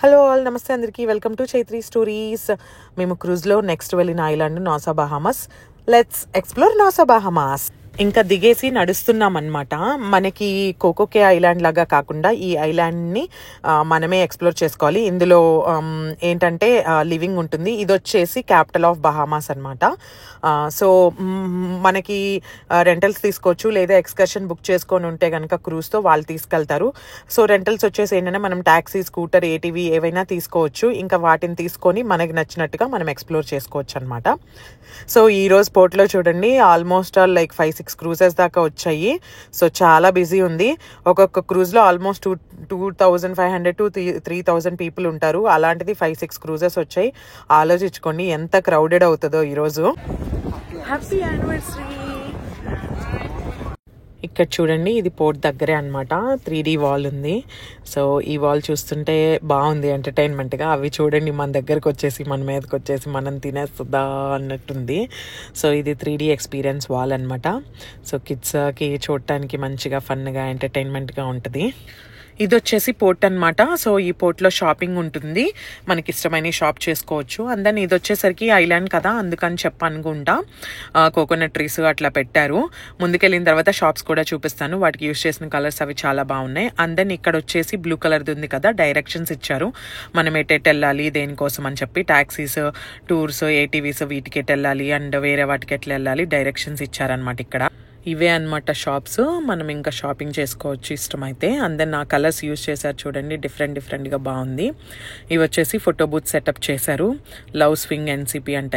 Hello all, నమస్తే అందరికీ. Welcome to Chaitri stories. మేము క్రూజ్లో నెక్స్ట్ వెళ్ళిన island NASA Bahamas. Let's explore NASA Bahamas. ఇంకా దిగేసి నడుస్తున్నాం అనమాట. మనకి కోకోకే ఐలాండ్ లాగా కాకుండా ఈ ఐలాండ్ని మనమే ఎక్స్ప్లోర్ చేసుకోవాలి. ఇందులో ఏంటంటే లివింగ్ ఉంటుంది. ఇది వచ్చేసి క్యాపిటల్ ఆఫ్ బహామాస్ అనమాట. సో మనకి రెంటల్స్ తీసుకోవచ్చు, లేదా ఎక్స్కర్షన్ బుక్ చేసుకొని ఉంటే కనుక క్రూజ్తో వాళ్ళు తీసుకెళ్తారు. సో రెంటల్స్ వచ్చేసి ఏంటంటే మనం ట్యాక్సీ, స్కూటర్, ఏటీవీ ఏవైనా తీసుకోవచ్చు. ఇంకా వాటిని తీసుకొని మనకి నచ్చినట్టుగా మనం ఎక్స్ప్లోర్ చేసుకోవచ్చు అనమాట. సో ఈరోజు పోర్ట్లో చూడండి, ఆల్మోస్ట్ లైక్ 5-6 క్రూజెస్ దాకా వచ్చాయి. సో చాలా బిజీ ఉంది. ఒక్కొక్క క్రూజ్లో ఆల్మోస్ట్ 2,500 to 3,000 పీపుల్ ఉంటారు. అలాంటిది 5-6 క్రూజెస్ వచ్చాయి. ఆలోచించుకోండి ఎంత క్రౌడెడ్ అవుతుందో ఈరోజు. Happy anniversary. ఇక్కడ చూడండి, ఇది పోర్ట్ దగ్గరే అనమాట. 3D వాల్ ఉంది. సో ఈ వాల్ చూస్తుంటే బాగుంది ఎంటర్టైన్మెంట్గా. అవి చూడండి మన దగ్గరకు వచ్చేసి మన మీదకి వచ్చేసి మనం తినేస్తుందా అన్నట్టుంది. సో ఇది 3D ఎక్స్పీరియన్స్ వాల్ అనమాట. సో కిడ్స్కి చూడటానికి మంచిగా ఫన్గా ఎంటర్టైన్మెంట్గా ఉంటుంది. ఇది వచ్చేసి పోర్ట్ అనమాట. సో ఈ పోర్ట్లో షాపింగ్ ఉంటుంది, మనకి ఇష్టమైన షాప్ చేసుకోవచ్చు. అండ్ దెన్ ఇది వచ్చేసరికి ఐలాండ్ కదా, అందుకని చెప్పనుకుంటా కోకోనట్ ట్రీస్ అట్లా పెట్టారు. ముందుకెళ్ళిన తర్వాత షాప్స్ కూడా చూపిస్తాను. వాటికి యూజ్ చేసిన కలర్స్ అవి చాలా బాగున్నాయి. అండ్ దెన్ ఇక్కడ వచ్చేసి బ్లూ కలర్ది ఉంది కదా, డైరెక్షన్స్ ఇచ్చారు. మనం ఎటు వెళ్ళాలి దేనికోసం అని చెప్పి, ట్యాక్సీస్, టూర్స్, ఏటీవీస్ వీటికి ఎటు వెళ్ళాలి అండ్ వేరే వాటికి ఎట్లా వెళ్ళాలి డైరెక్షన్స్ ఇచ్చారనమాట. ఇక్కడ ఇవే అనమాట షాప్స్. మనం ఇంకా షాపింగ్ చేసుకోవచ్చు ఇష్టమైతే. అండ్ దెన్ ఆ కలర్స్ యూజ్ చేశారు చూడండి, డిఫరెంట్గా బాగుంది. ఇవి వచ్చేసి ఫోటో బూత్ సెటప్ చేశారు. లవ్ స్వింగ్ ఎన్సిపి అంట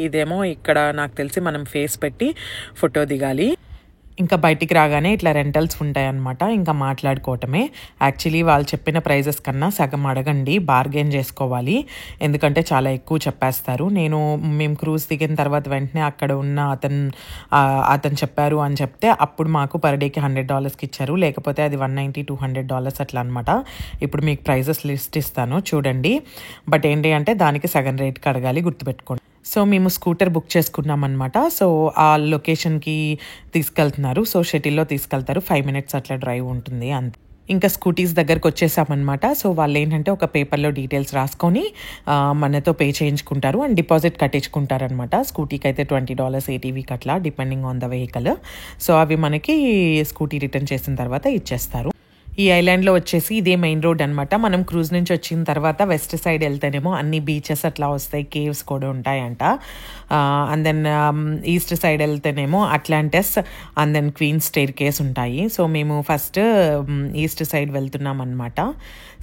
ఇదేమో ఇక్కడ నాకు తెలిసి మనం ఫేస్ పెట్టి ఫోటో దిగాలి. ఇంకా బయటికి రాగానే ఇట్లా రెంటల్స్ ఉంటాయి అన్నమాట. ఇంకా మాట్లాడుకోవటమే. యాక్చువల్లీ వాళ్ళు చెప్పిన ప్రైజెస్ కన్నా సగం అడగండి, బార్గెన్ చేసుకోవాలి. ఎందుకంటే చాలా ఎక్కువ చెప్పేస్తారు. మేము క్రూజ్ దిగిన తర్వాత వెంటనే అక్కడ ఉన్న అతను చెప్పారు అని చెప్తే అప్పుడు మాకు పర్ డేకి $100కి ఇచ్చారు. లేకపోతే అది $190-200 అట్లా అనమాట. ఇప్పుడు మీకు ప్రైజెస్ లిస్ట్ ఇస్తాను చూడండి. బట్ ఏంటి అంటే దానికి సగం రేట్కి అడగాలి, గుర్తుపెట్టుకోండి. సో మేము స్కూటర్ బుక్ చేసుకున్నాం అనమాట. సో ఆ లొకేషన్కి తీసుకెళ్తున్నారు. సో షటిల్లో తీసుకెళ్తారు. 5 minutes అట్లా డ్రైవ్ ఉంటుంది అంతే. ఇంకా స్కూటీస్ దగ్గరకు వచ్చేసామన్నమాట. సో వాళ్ళు ఏంటంటే ఒక పేపర్లో డీటెయిల్స్ రాసుకొని మనతో పే చేయించుకుంటారు అండ్ డిపాజిట్ కట్టించుకుంటారనమాట. స్కూటీకి అయితే $20, ఏటీవీకి అట్లా depending on the vehicle. So అవి మనకి స్కూటీ రిటర్న్ చేసిన తర్వాత ఇచ్చేస్తారు. ఈ ఐలాండ్లో వచ్చేసి ఇదే మెయిన్ రోడ్ అనమాట. మనం క్రూజ్ నుంచి వచ్చిన తర్వాత వెస్ట్ సైడ్ వెళ్తేనేమో అన్ని బీచెస్ అట్లా వస్తాయి, కేవ్స్ కూడా ఉంటాయంట. అండ్ దెన్ ఈస్ట్ సైడ్ వెళ్తేనేమో Atlantis and then Queen Staircase ఉంటాయి. సో మేము ఫస్ట్ ఈస్ట్ సైడ్ వెళ్తున్నాం అనమాట.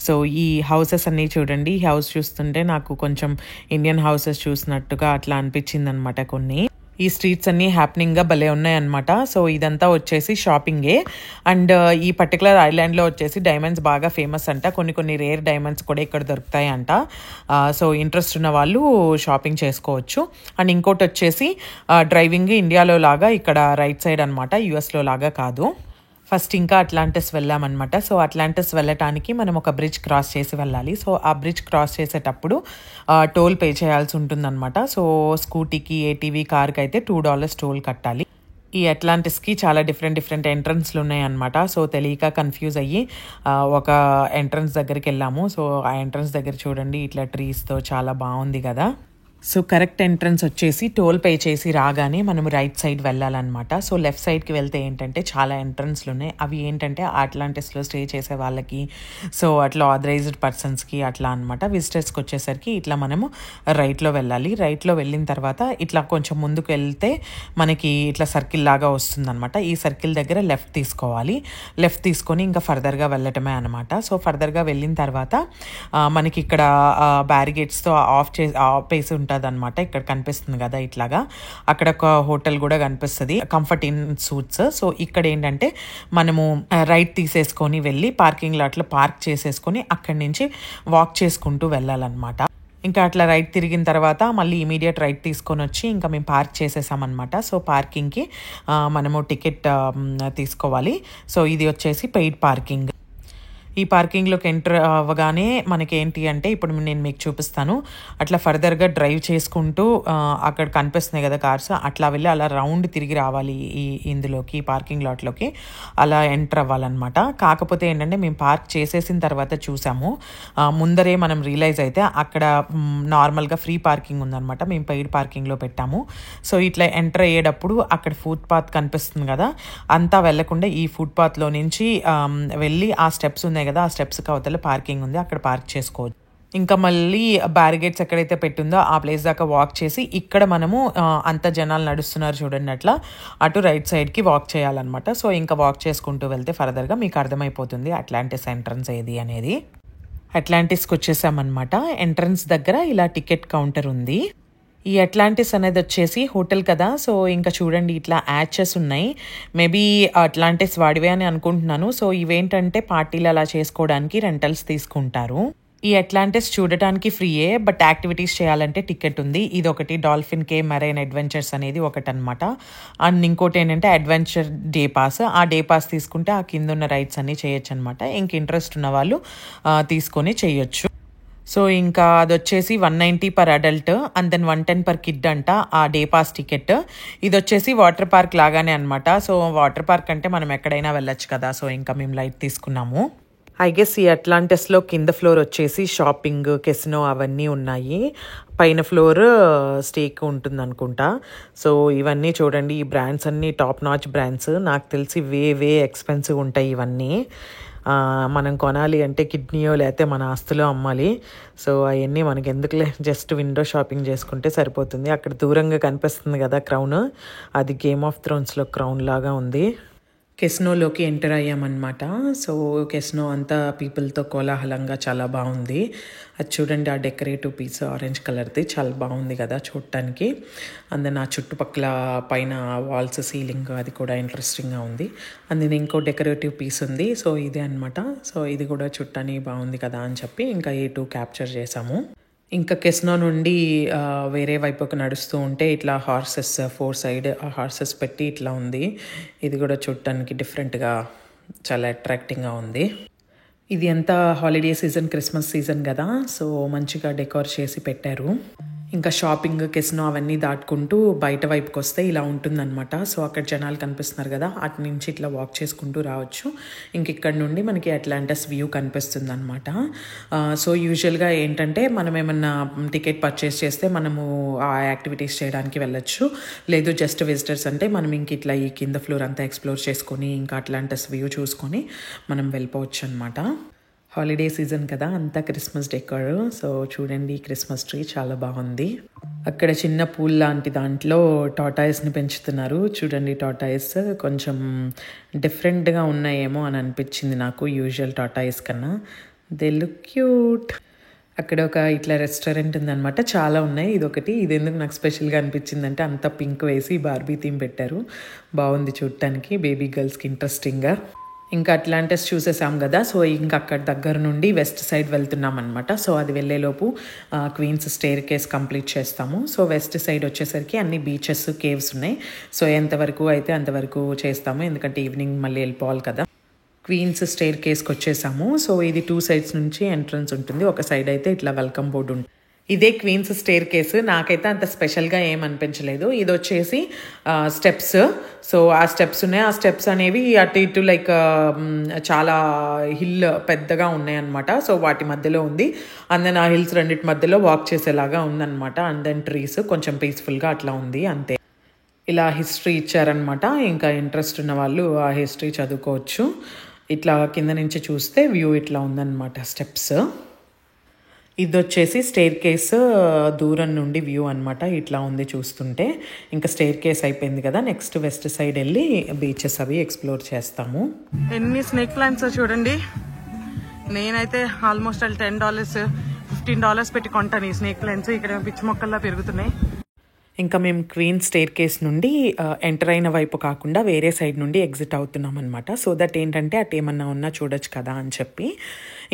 సో ఈ హౌసెస్ అన్నీ చూడండి. ఈ హౌస్ చూస్తుంటే నాకు కొంచెం ఇండియన్ హౌసెస్ చూసినట్టుగా అట్లా అనిపించింది అనమాట. కొన్ని ఈ స్ట్రీట్స్ అన్నీ హ్యాపెనింగ్గా భలే ఉన్నాయన్నమాట. సో ఇదంతా వచ్చేసి షాపింగే. అండ్ ఈ పర్టికులర్ ఐలాండ్లో వచ్చేసి డైమండ్స్ బాగా ఫేమస్ అంట. కొన్ని రేర్ డైమండ్స్ కూడా ఇక్కడ దొరుకుతాయి అంట. సో ఇంట్రెస్ట్ ఉన్న వాళ్ళు షాపింగ్ చేసుకోవచ్చు. అండ్ ఇంకోటి వచ్చేసి డ్రైవింగ్ ఇండియాలో లాగా ఇక్కడ రైట్ సైడ్ అనమాట, యుఎస్లో లాగా కాదు. ఫస్ట్ ఇంకా అట్లాంటిస్ వెళ్ళామన్నమాట. సో అట్లాంటిస్ వెళ్ళటానికి మనం ఒక బ్రిడ్జ్ క్రాస్ చేసి వెళ్ళాలి. సో ఆ బ్రిడ్జ్ క్రాస్ చేసేటప్పుడు టోల్ పే చేయాల్సి ఉంటుందన్నమాట. సో స్కూటీకి, ఏటీవీ, కార్కి అయితే $2 టోల్ కట్టాలి. ఈ అట్లాంటిస్కి చాలా డిఫరెంట్ ఎంట్రన్స్లు ఉన్నాయి అన్నమాట. సో తెలియక కన్ఫ్యూజ్ అయ్యి ఒక ఎంట్రన్స్ దగ్గరికి వెళ్ళాము. సో ఆ ఎంట్రన్స్ దగ్గర చూడండి ఇట్లా ట్రీస్తో చాలా బాగుంది కదా. సో కరెక్ట్ ఎంట్రన్స్ వచ్చేసి టోల్ పే చేసి రాగానే మనం రైట్ సైడ్ వెళ్ళాలన్నమాట. సో లెఫ్ట్ సైడ్కి వెళ్తే ఏంటంటే చాలా ఎంట్రన్స్లు ఉన్నాయి. అవి ఏంటంటే అట్లాంటిస్లో స్టే చేసే వాళ్ళకి, సో అట్లా ఆథరైజ్డ్ పర్సన్స్కి అట్లా అనమాట. విజిటర్స్కి వచ్చేసరికి ఇట్లా మనము రైట్లో వెళ్ళాలి. రైట్లో వెళ్ళిన తర్వాత ఇట్లా కొంచెం ముందుకు వెళ్తే మనకి ఇట్లా సర్కిల్ లాగా వస్తుందన్నమాట. ఈ సర్కిల్ దగ్గర లెఫ్ట్ తీసుకోవాలి. లెఫ్ట్ తీసుకొని ఇంకా ఫర్దర్గా వెళ్ళటమే అనమాట. సో ఫర్దర్గా వెళ్ళిన తర్వాత మనకి ఇక్కడ బ్యారిగేట్స్తో ఆపేసి ఉంటుంది అనమాట. ఇక్కడ కనిపిస్తుంది కదా ఇట్లాగా. అక్కడ ఒక హోటల్ కూడా కనిపిస్తుంది, కంఫర్ట్ ఇన్ సూట్స్. సో ఇక్కడ ఏంటంటే మనము రైట్ తీసేసుకొని వెళ్ళి పార్కింగ్ లాట్లో పార్క్ చేసేసుకొని అక్కడి నుంచి వాక్ చేసుకుంటూ వెళ్ళాలన్నమాట. ఇంకా అట్లా రైట్ తిరిగిన తర్వాత మళ్ళీ ఇమీడియట్ రైట్ తీసుకొని వచ్చి ఇంకా మేము పార్క్ చేసేసామన్నమాట. సో పార్కింగ్కి మనము టికెట్ తీసుకోవాలి. సో ఇది వచ్చేసి పెయిడ్ పార్కింగ్. ఈ పార్కింగ్లోకి ఎంటర్ అవ్వగానే మనకి ఏంటి అంటే ఇప్పుడు నేను మీకు చూపిస్తాను. అట్లా ఫర్దర్గా డ్రైవ్ చేసుకుంటూ అక్కడ కనిపిస్తున్నాయి కదా కార్స్, అట్లా వెళ్ళి అలా రౌండ్ తిరిగి రావాలి ఇందులోకి పార్కింగ్ లాట్లోకి అలా ఎంటర్ అవ్వాలన్నమాట. కాకపోతే ఏంటంటే మేము పార్క్ చేసేసిన తర్వాత చూసాము, ముందరే మనం రియలైజ్ అయితే అక్కడ నార్మల్గా ఫ్రీ పార్కింగ్ ఉందన్నమాట. మేము పెయిడ్ పార్కింగ్లో పెట్టాము. సో ఇట్లా ఎంటర్ అయ్యేటప్పుడు అక్కడ ఫుట్ పాత్ కనిపిస్తుంది కదా, అంతా వెళ్లకుండా ఈ ఫుట్ పాత్లో నుంచి వెళ్ళి ఆ స్టెప్స్ ఉన్నాయి కదా, ఆ స్టెప్స్కి అవతల పార్కింగ్ ఉంది, అక్కడ పార్క్ చేసుకోవచ్చు. ఇంకా మళ్ళీ బ్యారిగేట్స్ ఎక్కడైతే పెట్టిందో ఆ ప్లేస్ దాకా వాక్ చేసి ఇక్కడ మనము అంత జనాలు నడుస్తున్నారు చూడండి, అట్లా అటు రైట్ సైడ్కి వాక్ చేయాలన్నమాట. సో ఇంకా వాక్ చేసుకుంటూ వెళ్తే ఫర్దర్గా మీకు అర్థమైపోతుంది అట్లాంటిస్ ఎంట్రన్స్ ఏది అనేది. అట్లాంటిస్కి వచ్చేసామన్నమాట. ఎంట్రన్స్ దగ్గర ఇలా టికెట్ కౌంటర్ ఉంది. ఈ అట్లాంటిస్ అనేది వచ్చేసి హోటల్ కదా, సో ఇంకా చూడండి ఇట్లా యాచెస్ ఉన్నాయి. మేబీ అట్లాంటిస్ వాడివే అని అనుకుంటున్నాను. సో ఇవేంటంటే పార్టీలు అలా చేసుకోవడానికి రెంటల్స్ తీసుకుంటారు. ఈ అట్లాంటిస్ చూడటానికి ఫ్రీయే, బట్ యాక్టివిటీస్ చేయాలంటే టికెట్ ఉంది. ఇది ఒకటి. డాల్ఫిన్ కే మెరైన్ అడ్వెంచర్స్ అనేది ఒకటి అనమాట. అండ్ ఇంకోటి ఏంటంటే అడ్వెంచర్ డే పాస్. ఆ డే పాస్ తీసుకుంటే ఆ కింద ఉన్న రైడ్స్ అన్నీ చేయొచ్చు అనమాట. ఇంక ఇంట్రెస్ట్ ఉన్న వాళ్ళు తీసుకొని చేయొచ్చు. సో ఇంకా అది వచ్చేసి 190 per adult and then 110 per kid అంట ఆ డే పాస్ టికెట్. ఇది వచ్చేసి వాటర్ పార్క్ లాగానే అనమాట. సో వాటర్ పార్క్ అంటే మనం ఎక్కడైనా వెళ్ళొచ్చు కదా, సో ఇంకా మేము లైట్ తీసుకున్నాము. ఐ గెస్ ఈ అట్లాంటిస్లో కింద ఫ్లోర్ వచ్చేసి షాపింగ్, కెసినో అవన్నీ ఉన్నాయి. పైన ఫ్లోర్ స్టేక్ ఉంటుంది అనుకుంటా. సో ఇవన్నీ చూడండి, ఈ బ్రాండ్స్ అన్నీ టాప్ నాచ్ బ్రాండ్స్. నాకు తెలిసి వే ఎక్స్పెన్సివ్ ఉంటాయి ఇవన్నీ. మనం కొనాలి అంటే కిడ్నీయో లేకపోతే మన ఆస్తులో అమ్మాలి. సో అవన్నీ మనకి ఎందుకులే, జస్ట్ విండో షాపింగ్ చేసుకుంటే సరిపోతుంది. అక్కడ దూరంగా కనిపిస్తుంది కదా క్రౌన్, అది గేమ్ ఆఫ్ థ్రోన్స్లో క్రౌన్ లాగా ఉంది. కెసినోలోకి ఎంటర్ అయ్యామన్నమాట. సో కెసినో అంతా పీపుల్తో కోలాహలంగా చాలా బాగుంది. అది చూడండి, ఆ డెకరేటివ్ పీస్ ఆరెంజ్ కలర్ది చాలా బాగుంది కదా చూడటానికి. అందులో నా చుట్టుపక్కల పైన వాల్స్, సీలింగ్ అది కూడా ఇంట్రెస్టింగ్గా ఉంది. అందులో ఇంకో డెకరేటివ్ పీస్ ఉంది. సో ఇదే అనమాట. సో ఇది కూడా చూడటానికి బాగుంది కదా అని చెప్పి ఇంకా ఈ 2 క్యాప్చర్ చేసాము. ఇంకా కెసినో నుండి వేరే వైపుకి నడుస్తూ ఉంటే ఇట్లా హార్సెస్ 4 సైడ్ హార్సెస్ పెట్టి ఇట్లా ఉంది. ఇది కూడా చూడటానికి డిఫరెంట్గా చాలా అట్రాక్టింగ్గా ఉంది. ఇది అంతా హాలిడే సీజన్, క్రిస్మస్ సీజన్ కదా, సో మంచిగా డెకోర్ చేసి పెట్టారు. ఇంకా షాపింగ్, కెసినో అవన్నీ దాటుకుంటూ బయట వైపుకి వస్తే ఇలా ఉంటుందన్నమాట. సో అక్కడ జనాలు కనిపిస్తున్నారు కదా, అటు నుంచి ఇట్లా వాక్ చేసుకుంటూ రావచ్చు. ఇంక ఇక్కడ నుండి మనకి అట్లాంటిస్ వ్యూ కనిపిస్తుంది అనమాట. సో యూజువల్గా ఏంటంటే మనం ఏమన్నా టికెట్ పర్చేస్ చేస్తే మనము ఆ యాక్టివిటీస్ చేయడానికి వెళ్ళొచ్చు. లేదు జస్ట్ విజిటర్స్ అంటే మనం ఇంక ఇట్లా ఈ కింద ఫ్లోర్ అంతా ఎక్స్ప్లోర్ చేసుకొని ఇంకా అట్లాంటిస్ వ్యూ చూసుకొని మనం వెళ్ళిపోవచ్చు అనమాట. హాలిడే సీజన్ కదా, అంతా క్రిస్మస్ డెకోర్. సో చూడండి, క్రిస్మస్ ట్రీ చాలా బాగుంది. అక్కడ చిన్న పూల్ లాంటి దాంట్లో టాటాయిస్ని పెంచుతున్నారు. చూడండి, టాటాయిస్ కొంచెం డిఫరెంట్గా ఉన్నాయేమో అని అనిపించింది నాకు యూజువల్ టాటాయిస్ కన్నా. They look cute. అక్కడ ఒక ఇట్లా రెస్టారెంట్ ఉందన్నమాట, చాలా ఉన్నాయి. ఇదొకటి. ఇది ఎందుకు నాకు స్పెషల్గా అనిపించింది అంటే అంతా పింక్ వేసి బార్బీ థీమ్ పెట్టారు. బాగుంది చూడటానికి, బేబీ గర్ల్స్కి ఇంట్రెస్టింగ్గా. ఇంకా అట్లాంటిస్ చూసేసాం కదా, సో ఇంకా అక్కడ దగ్గర నుండి వెస్ట్ సైడ్ వెళ్తున్నాం అనమాట. సో అది వెళ్ళేలోపు క్వీన్స్ స్టేర్ కేస్ కంప్లీట్ చేస్తాము. సో వెస్ట్ సైడ్ వచ్చేసరికి అన్ని బీచెస్, కేవ్స్ ఉన్నాయి. సో ఎంతవరకు అయితే అంతవరకు చేస్తాము, ఎందుకంటే ఈవినింగ్ మళ్ళీ వెళ్ళిపోవాలి కదా. క్వీన్స్ స్టేర్ కేస్కి వచ్చేసాము. సో ఇది 2 సైడ్స్ నుంచి ఎంట్రన్స్ ఉంటుంది. ఒక సైడ్ అయితే ఇట్లా వెల్కమ్ బోర్డు ఉంటుంది. ఇదే క్వీన్స్ స్టేర్ కేసు. నాకైతే అంత స్పెషల్గా ఏమనిపించలేదు. ఇది వచ్చేసి స్టెప్స్. సో ఆ స్టెప్స్ ఉన్నాయి. ఆ స్టెప్స్ అనేవి అటు ఇటు లైక్ చాలా హిల్ పెద్దగా ఉన్నాయన్నమాట. సో వాటి మధ్యలో ఉంది. అండ్ దెన్ ఆ హిల్స్ రెండింటి మధ్యలో వాక్ చేసేలాగా ఉందన్నమాట. అండ్ దెన్ ట్రీస్ కొంచెం పీస్ఫుల్గా అట్లా ఉంది, అంతే. ఇలా హిస్టరీ ఇచ్చారనమాట. ఇంకా ఇంట్రెస్ట్ ఉన్న వాళ్ళు ఆ హిస్టరీ చదువుకోవచ్చు. ఇట్లా కింద నుంచి చూస్తే వ్యూ ఇట్లా ఉందన్నమాట స్టెప్స్. ఇది వచ్చేసి స్టేర్ కేస్ దూరం నుండి వ్యూ అనమాట. ఇట్లా ఉంది చూస్తుంటే. ఇంకా స్టేర్ కేస్ అయిపోయింది కదా, నెక్స్ట్ వెస్ట్ సైడ్ వెళ్ళి బీచెస్ అవి ఎక్స్ప్లోర్ చేస్తాము. ఎన్ని స్నేక్ ప్లాంట్స్ చూడండి. నేనైతే ఆల్మోస్ట్ $10, $15 పెట్టి కొంటాను ఈ స్నేక్ ప్లాంట్స్. ఇక్కడ పిచ్చి మొక్కల్లా పెరుగుతున్నాయి. ఇంకా మేము క్వీన్ స్టేర్ కేస్ నుండి ఎంటర్ అయిన వైపు కాకుండా వేరే సైడ్ నుండి ఎగ్జిట్ అవుతున్నాం అనమాట. సో దట్ ఏంటంటే అటు ఏమన్నా ఉన్నా చూడొచ్చు కదా అని చెప్పి.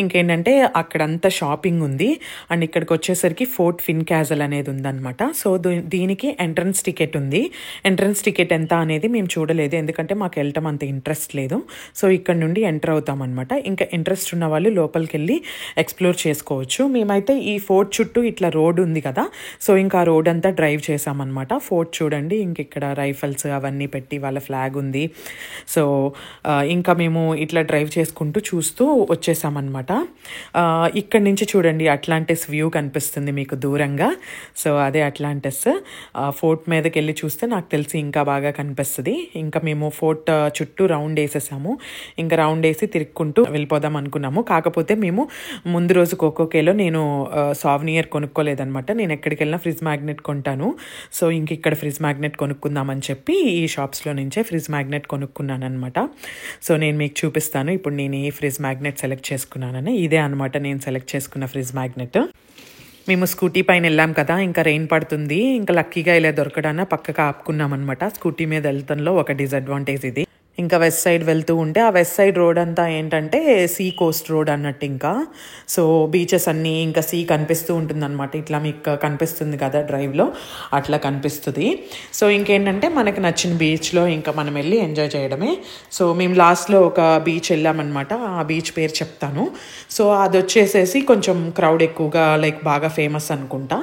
ఇంకేంటంటే అక్కడంతా షాపింగ్ ఉంది. అండ్ ఇక్కడికి వచ్చేసరికి ఫోర్ట్ ఫిన్ క్యాజల్ అనేది ఉందన్నమాట. సో దీనికి ఎంట్రన్స్ టికెట్ ఉంది. ఎంట్రన్స్ టికెట్ ఎంత అనేది మేము చూడలేదు, ఎందుకంటే మాకు వెళ్ళటం అంత ఇంట్రెస్ట్ లేదు. సో ఇక్కడ నుండి ఎంటర్ అవుతాం అనమాట. ఇంకా ఇంట్రెస్ట్ ఉన్న వాళ్ళు లోపలికి వెళ్ళి ఎక్స్ప్లోర్ చేసుకోవచ్చు. మేమైతే ఈ ఫోర్ట్ చుట్టూ ఇట్లా రోడ్ ఉంది కదా, సో ఇంకా ఆ రోడ్ అంతా డ్రైవ్ చేసామన్నమాట. ఫోర్ట్ చూడండి, ఇంక ఇక్కడ రైఫల్స్ అవన్నీ పెట్టి వాళ్ళ ఫ్లాగ్ ఉంది. సో ఇంకా మేము ఇట్లా డ్రైవ్ చేసుకుంటూ చూస్తూ వచ్చేసామన్నమాట. ఇక్కడ నుంచి చూడండి అట్లాంటిస్ వ్యూ కనిపిస్తుంది మీకు దూరంగా. సో అదే అట్లాంటిస్. ఫోర్ట్ మీదకి వెళ్ళి చూస్తే నాకు తెలిసి ఇంకా బాగా కనిపిస్తుంది. ఇంకా మేము ఫోర్ట్ చుట్టూ రౌండ్ వేసేసాము. ఇంకా రౌండ్ వేసి తిరుక్కుంటూ వెళ్ళిపోదాం అనుకున్నాము. కాకపోతే మేము ముందు రోజు కోకోకేలో నేను సావనియర్ కొనుక్కోలేదనమాట. నేను ఎక్కడికి వెళ్ళినా ఫ్రిజ్ మ్యాగ్నెట్ కొంటాను. సో ఇంక ఇక్కడ ఫ్రిజ్ మ్యాగ్నెట్ కొనుక్కుందామని చెప్పి ఈ షాప్స్లో నుంచే ఫ్రిజ్ మ్యాగ్నెట్ కొనుక్కున్నాను అనమాట. సో నేను మీకు చూపిస్తాను ఇప్పుడు నేను ఈ ఫ్రిజ్ మ్యాగ్నెట్ సెలెక్ట్ చేసుకున్నానని. ఇదే అనమాట నేను సెలెక్ట్ చేసుకున్న ఫ్రిజ్ మ్యాగ్నెట్. మేము స్కూటీ పైన వెళ్ళాం కదా, ఇంకా రెయిన్ పడుతుంది, ఇంకా లక్కీగా ఇలా దొరకడాన పక్కకు ఆపుకున్నాం అనమాట. స్కూటీ మీద వెళ్తాంలో ఒక డిసడ్వాంటేజ్ ఇది. ఇంకా వెస్ట్ సైడ్ వెళ్తూ ఉంటే ఆ వెస్ట్ సైడ్ రోడ్ అంతా ఏంటంటే సీ కోస్ట్ రోడ్ అన్నట్టు. ఇంకా సో బీచెస్ అన్నీ ఇంకా సీ కనిపిస్తూ ఉంటుంది అనమాట. ఇట్లా మీకు కనిపిస్తుంది కదా డ్రైవ్లో, అట్లా కనిపిస్తుంది. సో ఇంకేంటంటే మనకు నచ్చిన బీచ్లో ఇంకా మనం వెళ్ళి ఎంజాయ్ చేయడమే. సో మేము లాస్ట్లో ఒక బీచ్ వెళ్ళామన్నమాట. ఆ బీచ్ పేరు చెప్తాను. సో అది వచ్చేసేసి కొంచెం క్రౌడ్ ఎక్కువగా లైక్ బాగా ఫేమస్ అనుకుంటా.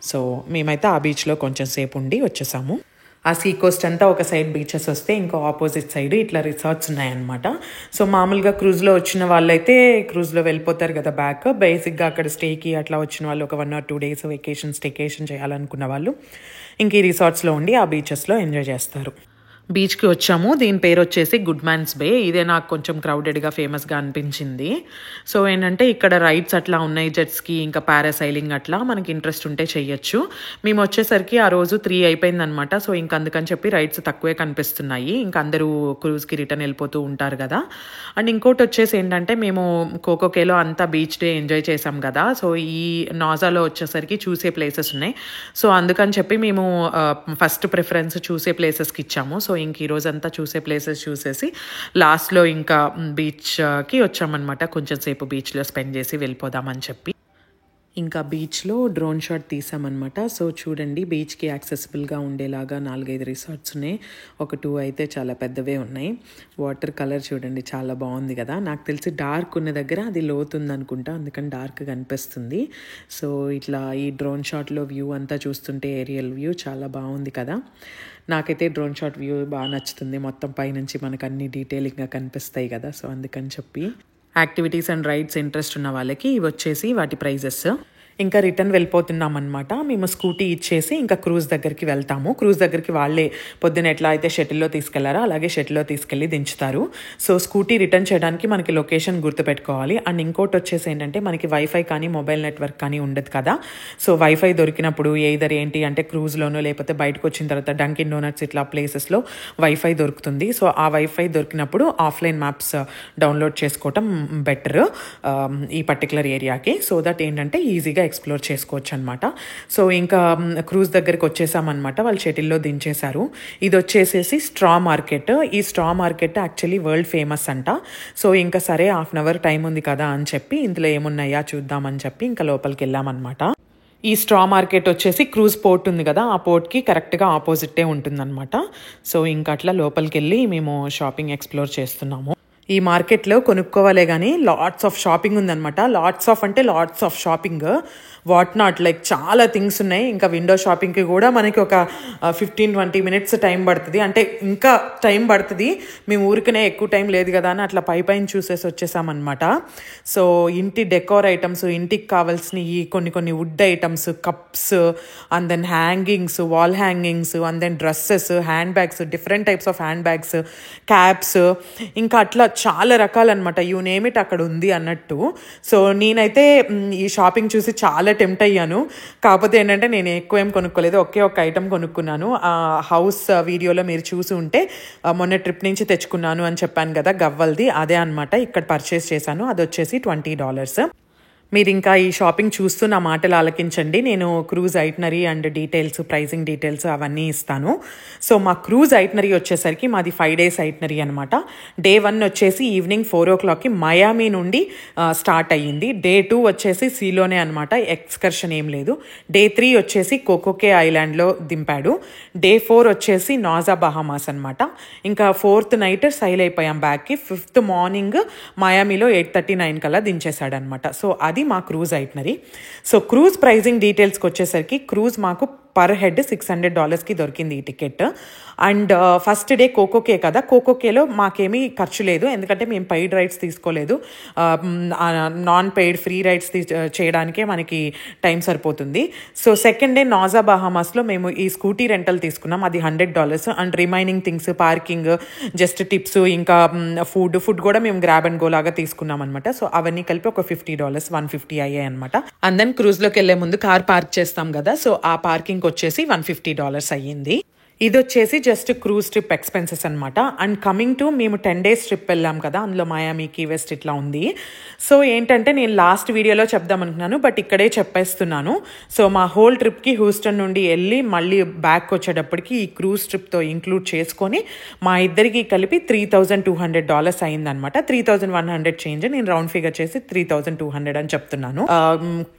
సో మేమైతే ఆ బీచ్లో కొంచెం సేపు ఉండి వచ్చేసాము. ఆ సీ కోస్ట్ అంతా ఒక సైడ్ బీచెస్ వస్తే ఇంకో ఆపోజిట్ సైడ్ ఇట్లా రిసార్ట్స్ ఉన్నాయన్నమాట. సో మామూలుగా క్రూజ్లో వచ్చిన వాళ్ళైతే క్రూజ్లో వెళ్ళిపోతారు కదా బ్యాక్. బేసిక్గా అక్కడ స్టేకి అట్లా వచ్చిన వాళ్ళు ఒక 1 or 2 days స్టేకేషన్ చేయాలనుకున్న వాళ్ళు ఇంక ఈ రిసార్ట్స్లో ఉండి ఆ బీచెస్లో ఎంజాయ్ చేస్తారు. బీచ్కి వచ్చాము. దీని పేరు వచ్చేసి గుడ్ మ్యాన్స్ బే. ఇదే నాకు కొంచెం క్రౌడెడ్గా ఫేమస్గా అనిపించింది. సో ఏంటంటే ఇక్కడ రైడ్స్ అట్లా ఉన్నాయి, జెట్స్కి ఇంకా పారాసైలింగ్ అట్లా మనకి ఇంట్రెస్ట్ ఉంటే చెయ్యొచ్చు. మేము వచ్చేసరికి ఆ రోజు 3 అయిపోయిందనమాట. సో ఇంక అందుకని చెప్పి రైడ్స్ తక్కువే కనిపిస్తున్నాయి. ఇంకా అందరూ క్రూజ్కి రిటర్న్ వెళ్ళిపోతూ ఉంటారు కదా. అండ్ ఇంకోటి వచ్చేసి ఏంటంటే మేము కోకోకేలో అంతా బీచ్ డే ఎంజాయ్ చేసాం కదా. సో ఈ నాజాలో వచ్చేసరికి చూసే ప్లేసెస్ ఉన్నాయి. సో అందుకని చెప్పి మేము ఫస్ట్ ప్రిఫరెన్స్ చూసే ప్లేసెస్కి ఇచ్చాము. సో ఇంక ఈరోజు అంతా చూసే ప్లేసెస్ చూసేసి లాస్ట్లో ఇంకా బీచ్కి వచ్చామన్నమాట. కొంచెం సేపు బీచ్లో స్పెండ్ చేసి వెళ్ళిపోదామని చెప్పి ఇంకా బీచ్లో డ్రోన్ షాట్ తీసామన్నమాట. సో చూడండి బీచ్కి యాక్సెసిబుల్గా ఉండేలాగా 4-5 రిసార్ట్స్ ఉన్నాయి. ఒక 2 అయితే చాలా పెద్దవే ఉన్నాయి. వాటర్ కలర్ చూడండి చాలా బాగుంది కదా. నాకు తెలిసి డార్క్ ఉన్న దగ్గర అది లోతుంది అనుకుంటా, అందుకని డార్క్ కనిపిస్తుంది. సో ఇట్లా ఈ డ్రోన్ షాట్లో వ్యూ అంతా చూస్తుంటే ఏరియల్ వ్యూ చాలా బాగుంది కదా. నాకైతే డ్రోన్ షాట్ వ్యూ బాగా నచ్చుతుంది. మొత్తం పైనుంచి మనకు అన్ని డీటెయిలింగ్గా కనిపిస్తాయి కదా. సో అందుకని చెప్పి యాక్టివిటీస్ అండ్ రైడ్స్ ఇంట్రెస్ట్ ఉన్న వాళ్ళకి ఇవి వచ్చేసి వాటి ప్రైజెస్. ఇంకా రిటర్న్ వెళ్ళిపోతున్నాం అనమాట. మేము స్కూటీ ఇచ్చేసి ఇంకా క్రూజ్ దగ్గరికి వెళ్తాము. క్రూజ్ దగ్గరికి వాళ్ళే పొద్దున ఎట్లా అయితే షటిల్లో తీసుకెళ్లారో అలాగే షటిల్లో తీసుకెళ్ళి దించుతారు. సో స్కూటీ రిటర్న్ చేయడానికి మనకి లొకేషన్ గుర్తుపెట్టుకోవాలి. అండ్ ఇంకోటి వచ్చేసి ఏంటంటే మనకి వైఫై కానీ మొబైల్ నెట్వర్క్ కానీ ఉండదు కదా. సో వైఫై దొరికినప్పుడు ఏదర్ ఏంటి అంటే క్రూజ్లోనో లేకపోతే బయటకు వచ్చిన తర్వాత డంకిన్ డోనట్స్ ఇట్లా ప్లేసెస్లో వైఫై దొరుకుతుంది. సో ఆ వైఫై దొరికినప్పుడు ఆఫ్లైన్ మ్యాప్స్ డౌన్లోడ్ చేసుకోవటం బెటర్ ఈ పర్టికులర్ ఏరియాకి. సో దట్ ఏంటంటే ఈజీగా ఎక్స్ప్లోర్ చేసుకోవచ్చు అనమాట. సో ఇంకా క్రూజ్ దగ్గరికి వచ్చేసామన్నమాట. వాళ్ళు షటిల్లో దించేశారు. ఇది వచ్చేసేసి స్ట్రా మార్కెట్. ఈ straw market actually world famous అంట. సో ఇంకా సరే 1/2 hour టైం ఉంది కదా అని చెప్పి ఇందులో ఏమున్నాయా చూద్దామని చెప్పి ఇంకా లోపలికి వెళ్ళామన్నమాట. ఈ స్ట్రా మార్కెట్ వచ్చేసి క్రూజ్ పోర్ట్ ఉంది కదా, ఆ పోర్ట్కి కరెక్ట్గా ఆపోజిటే ఉంటుందన్నమాట. సో ఇంకా అట్లా లోపలికి వెళ్ళి మేము షాపింగ్ ఎక్స్ప్లోర్ చేస్తున్నాము. ఈ మార్కెట్లో కొనుక్కోవాలే కానీ లాట్స్ ఆఫ్ షాపింగ్ ఉందన్నమాట. Lots of shopping what not like చాలా థింగ్స్ ఉన్నాయి. ఇంకా విండో షాపింగ్కి కూడా మనకి ఒక 15-20 minutes టైం పడుతుంది. అంటే ఇంకా టైం పడుతుంది. మేము ఊరికనే ఎక్కువ టైం లేదు కదా అని అట్లా పైన చూసేసి వచ్చేసామన్నమాట. సో ఇంటి డెకోర్ ఐటమ్స్, ఇంటికి కావాల్సినవి కొన్ని wood items, cups, and then hangings, wall hangings, and then dresses, hand bags, different types of hand bags, caps, ఇంకా అట్లా చాలా రకాలన్నమాట. యూ నేమ్ ఇట్ అక్కడ ఉంది అన్నట్టు. సో నేనైతే ఈ షాపింగ్ చూసి చాలా టెంప్ట్ అయ్యాను. కాకపోతే ఏంటంటే నేను ఎక్కువ ఏం కొనుక్కోలేదు, ఒకే ఒక ఐటమ్ కొనుక్కున్నాను. హౌస్ వీడియోలో మీరు చూసి ఉంటే మొన్న ట్రిప్ నుంచి తెచ్చుకున్నాను అని చెప్పాను కదా, గవ్వల్ది, అదే అనమాట ఇక్కడ పర్చేస్ చేశాను. అది వచ్చేసి $20. మీరు ఇంకా ఈ షాపింగ్ చూస్తూ నా మాటలు ఆలకించండి. నేను cruise itinerary and details, pricing details అవన్నీ ఇస్తాను. సో మా క్రూజ్ ఐటనరీ వచ్చేసరికి మాది 5 days ఐటనరీ అనమాట. డే 1 వచ్చేసి ఈవినింగ్ 4 o'clockకి మయామి నుండి స్టార్ట్ అయ్యింది. డే 2 వచ్చేసి సీలోనే అనమాట, ఎక్స్కర్షన్ ఏం లేదు. డే 3 వచ్చేసి కోకోకే ఐలాండ్లో దింపాడు. డే 4 వచ్చేసి నాజా బహామాస్ అనమాట. ఇంకా 4th నైట్ సైల్ అయిపోయాం బ్యాక్కి. 5th మార్నింగ్ మయామిలో 8:39 కల్లా దించేశాడనమాట. సో అది మా cruise itinerary. So cruise pricing డీటెయిల్స్కి వచ్చేసరికి క్రూజ్ మాకు పర్ హెడ్ $600కి దొరికింది ఈ ticket. And first day CocoCay కదా, కోకోకేలో మాకేమీ ఖర్చు లేదు, ఎందుకంటే మేము పెయిడ్ రైడ్స్ తీసుకోలేదు. నాన్ పెయిడ్ ఫ్రీ రైడ్స్ చేయడానికే మనకి టైం సరిపోతుంది. సో సెకండ్ డే నాజా బహామాస్లో మేము ఈ స్కూటీ రెంటల్ తీసుకున్నాం, అది $100. And remaining things, parking, just tips, ఇంకా ఫుడ్ కూడా మేము గ్రాబ్ అండ్ గో లాగా తీసుకున్నాం అనమాట. సో అవన్నీ కలిపి ఒక $50, $150 అయ్యాయి అనమాట. అండ్ దెన్ క్రూజ్లోకి వెళ్ళే ముందు కార్ పార్క్ చేస్తాం కదా, సో ఆ పార్కింగ్ వచ్చేసి $150 అయ్యింది. ఇది వచ్చేసి జస్ట్ క్రూజ్ ట్రిప్ ఎక్స్పెన్సెస్ అనమాట. అండ్ కమింగ్ టు మేము 10 days ట్రిప్ వెళ్ళాం కదా, అందులో మయామి, కీ వెస్ట్ ఇట్లా ఉంది. సో ఏంటంటే నేను లాస్ట్ వీడియోలో చెప్దాం అనుకున్నాను, బట్ ఇక్కడే చెప్పేస్తున్నాను. సో మా హోల్ ట్రిప్కి హ్యూస్టన్ నుండి వెళ్ళి మళ్ళీ బ్యాక్ వచ్చేటప్పటికి ఈ క్రూజ్ ట్రిప్తో ఇంక్లూడ్ చేసుకొని మా ఇద్దరికి కలిపి $3,200 అయిందనమాట. 3,100 చేంజ్, నేను రౌండ్ ఫిగర్ చేసి 3,200 అని చెప్తున్నాను.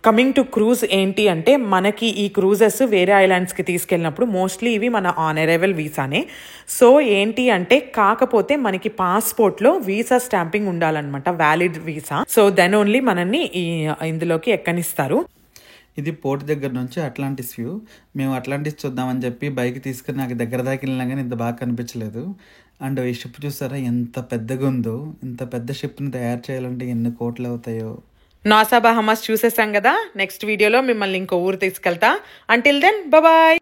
కమింగ్ టు క్రూజ్ ఏంటి అంటే, మనకి ఈ క్రూజెస్ వేరే ఐలాండ్స్కి తీసుకెళ్ళినప్పుడు మోస్ట్లీ ఇవి మన ఆన్ అరైవల్ వీసానే. సో ఏంటి అంటే, కాకపోతే మనకి పాస్పోర్ట్లో వీసా స్టాంపింగ్ ఉండాలన్నమాట, valid visa. So then only మనల్ని ఇందులోకి ఎక్కనిస్తారు. ఇది పోర్ట్ దగ్గర నుంచి అట్లాంటిస్ వ్యూ. మేము అట్లాంటిస్ చూద్దామని చెప్పి బైక్ తీసుకుని నాకు దగ్గర దాకా వెళ్ళినా కానీ ఇంత బాగా కనిపించలేదు. అండ్ ఈ షిప్ చూసారా ఎంత పెద్దగా ఉందో. ఇంత పెద్ద షిప్ని తయారు చేయాలంటే ఎన్ని కోట్లు అవుతాయో. నాజా బహామాస్ చూసేసాం కదా, నెక్స్ట్ వీడియోలో మిమ్మల్ని ఇంకో ఊరు తీసుకెళ్తా. Until then bye.